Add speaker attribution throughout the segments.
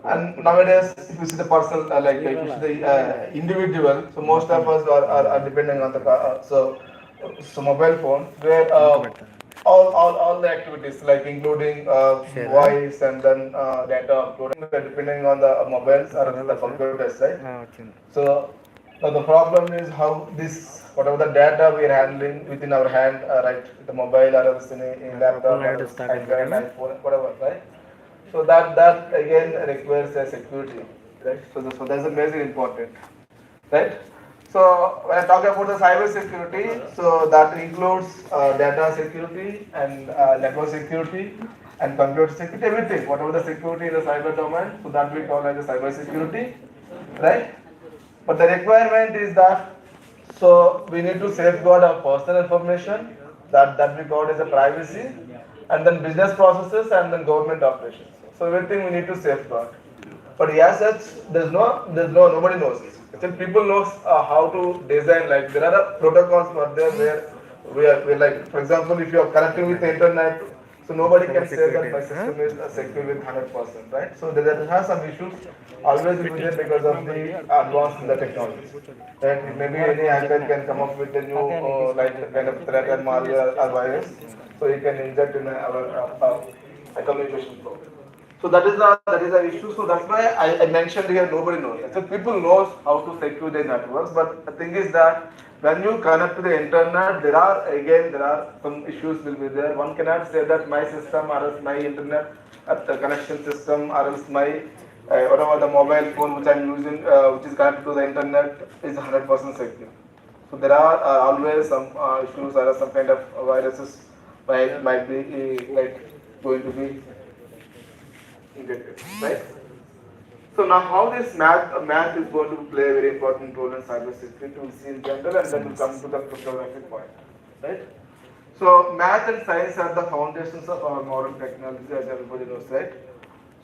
Speaker 1: And nowadays, if you see the personal, if you see the individual, so most of us are depending on the so mobile phones where all the activities like including voice and then data uploading, we're depending on the mobiles or the computers, right? So now the problem is how this whatever the data we are handling within our hand, right, the mobile or else in a laptop or else Android, iPhone, whatever, right? So that again requires a security, right? So that's a major important, right? So when I talk about the cyber security, so that includes data security and network security and computer security, everything, whatever the security in the cyber domain, so that we call as a cyber security, right? But the requirement is that so we need to safeguard our personal information that we call as a privacy, and then business processes and then government operations. So everything we need to safeguard. But as such, there's no nobody knows. Actually, people knows how to design. Like there are protocols for there where we are like, for example, if you are connecting with the internet, so nobody can say that my system is secure with 100%, right? So there has some issues always will be there because of the advance in the technology. Right? Maybe any hacker can come up with a new like kind of threat and malware or virus, so he can inject in our communication flow. So that is the issue. So that's why I mentioned here nobody knows. So people knows how to secure their networks, but the thing is that when you connect to the internet, there are some issues will be there. One cannot say that my system or else my internet the connection system or else my whatever the mobile phone which I'm using which is connected to the internet is 100% secure. So there are always some issues or some kind of viruses might be like going to be injected, right? So now how this math is going to play a very important role in cybersecurity, we'll see in general, and then we'll come to the cryptographic point, right? So math and science are the foundations of our modern technology, as everybody knows, right?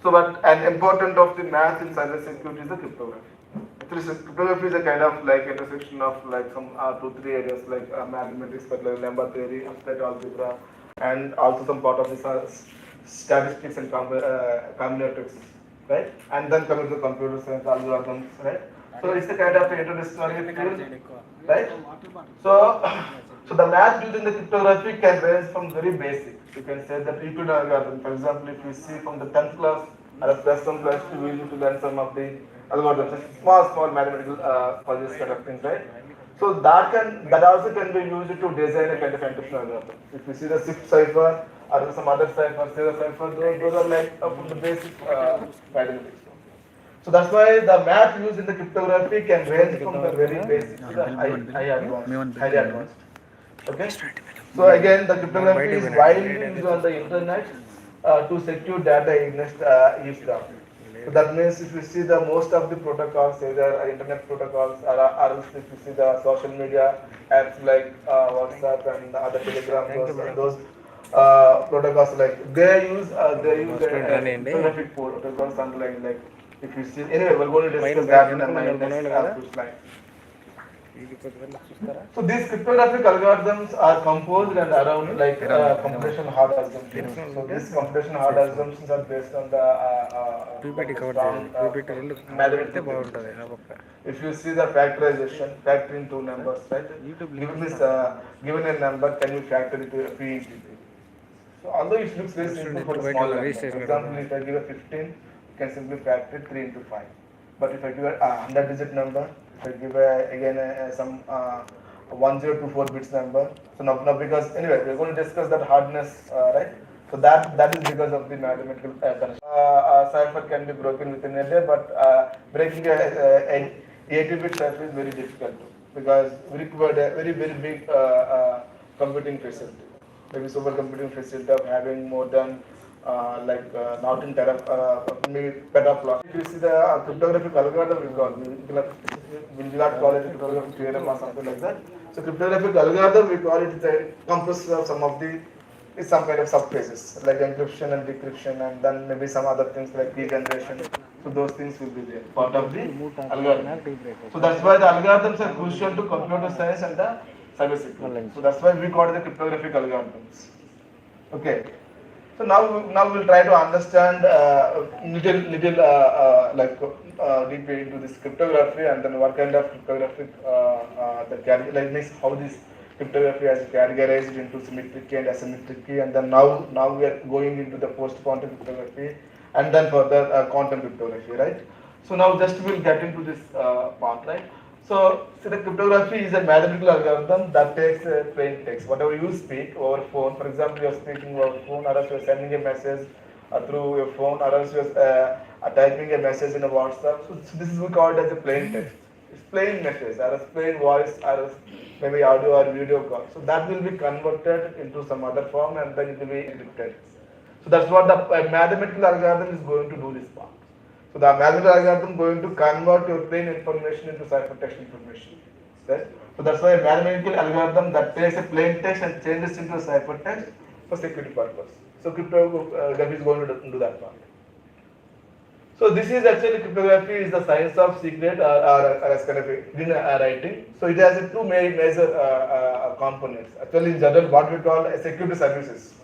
Speaker 1: So, but an important of the math in cybersecurity is the cryptography. Actually, cryptography is a kind of like intersection of like some two, three areas like mathematics, but like number theory, abstract algebra, and also some part of this statistics and combinatorics, right? And then coming to computer science algorithms, right? So it's a kind of interdisciplinary field, right? So, so the math used in the cryptography can range from very basic. You can say that Euclid algorithm, for example, if you see from the 10th class or plus 1 plus 2, we need to learn some of the algorithms, small mathematical puzzles kind of things, right? So that also can be used to design a kind of encryption algorithm. If you see the SIP cipher or some other cipher, say the cipher, those are like from the basic mathematics. So that's why the math used in the cryptography can range from the very basic to the highly advanced. Okay. So again, the cryptography is widely used on the internet to secure data against eavesdropping. So that means if you see the most of the protocols, either internet protocols or else if you see the social media apps like WhatsApp and other Telegram, those protocols like they use a cryptographic protocols underlying like if you see anyway we're going to discuss that in my next few slides. So these cryptographic algorithms are composed and around like computation hard assumptions. So these computation hard assumptions are based on the strong mathematical theory. If you see the factorization, factoring two numbers, right? Given a number, can you factor it to a p into 3? So although it looks very simple for a small number, for example, if I give a 15, you can simply factor 3 into 5. But if I give a 100-digit number, if I give again some 1024 bits number, so now because anyway we're going to discuss that hardness, right? So that is because of the mathematical connection. Cipher can be broken within a day, but breaking a 80-bit cipher is very difficult because we require a very big computing facility. Maybe supercomputing facility of having more than not in maybe petaflops. If you see the cryptographic algorithm, we will not call it a cryptographic theorem or something like that. So cryptographic algorithm, we call it the composed of some of the is some kind of subphases like encryption and decryption, and then maybe some other things like key generation. So those things will be there, part of the algorithm. So that's why the algorithms are crucial to computer science and the cybersecurity. So that's why we call it the cryptographic algorithms. Okay. So now we'll try to understand little deeply into this cryptography, and then what kind of cryptography like means how this cryptography has categorized into symmetric key and asymmetric key, and then now we are going into the post quantum cryptography, and then further quantum cryptography, right? So now just we'll get into this part, right? So, see, the cryptography is a mathematical algorithm that takes plain text. Whatever you speak over phone, for example, you are speaking over phone, or else you are sending a message through your phone, or else you are typing a message in a WhatsApp. So this is called as a plain text. It's plain message, or else plain voice, or else maybe audio or video call. So that will be converted into some other form, and then it will be encrypted. So that's what the mathematical algorithm is going to do this part. So the mathematical algorithm going to convert your plain information into ciphertext information. Right? So that's why a mathematical algorithm that takes a plain text and changes into a ciphertext for security purpose. So cryptography is going to do that part. So this is actually cryptography is the science of secret or as kind of hidden writing. So it has two major components. Actually, in general, what we call security services.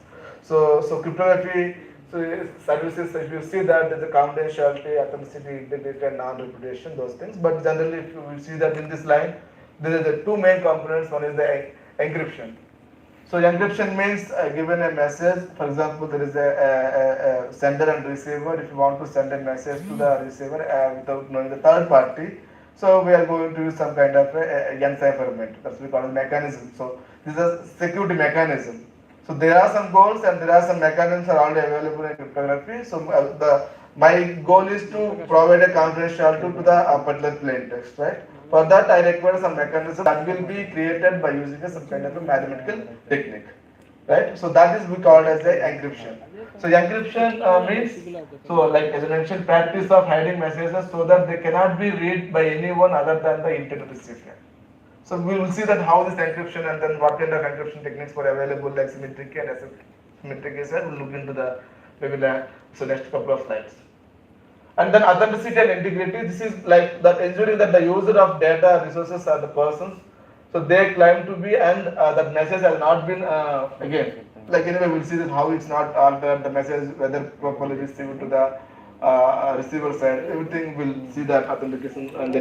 Speaker 1: So cryptography services. If you see that there's a confidentiality, authenticity, integrity, and non-repudiation, those things. But generally, if you see that in this line, there are the two main components. One is the encryption. So encryption means given a message, for example, there is a sender and receiver. If you want to send a message to the receiver without knowing the third party, so we are going to use some kind of a encipherment. That's what we call a mechanism. So this is a security mechanism. So there are some goals and there are some mechanisms are already available in cryptography. So my goal is to provide a confidentiality to the particular plain text, right? For that, I require some mechanism that will be created by using some kind of a mathematical technique, right? So that is we called as the encryption. So encryption means, so like as I mentioned, practice of hiding messages so that they cannot be read by anyone other than the intended recipient. So we will see that how this encryption and then what kind of encryption techniques were available, like symmetric and asymmetric is there. We'll look into the maybe the so next couple of slides. And then authenticity and integrity. This is like that ensuring that the user of data resources are the persons. So they claim to be, and that message has not been again. Like anyway, we'll see that how it's not altered. The message whether properly received to the receiver side. Everything we'll see that authentication and then.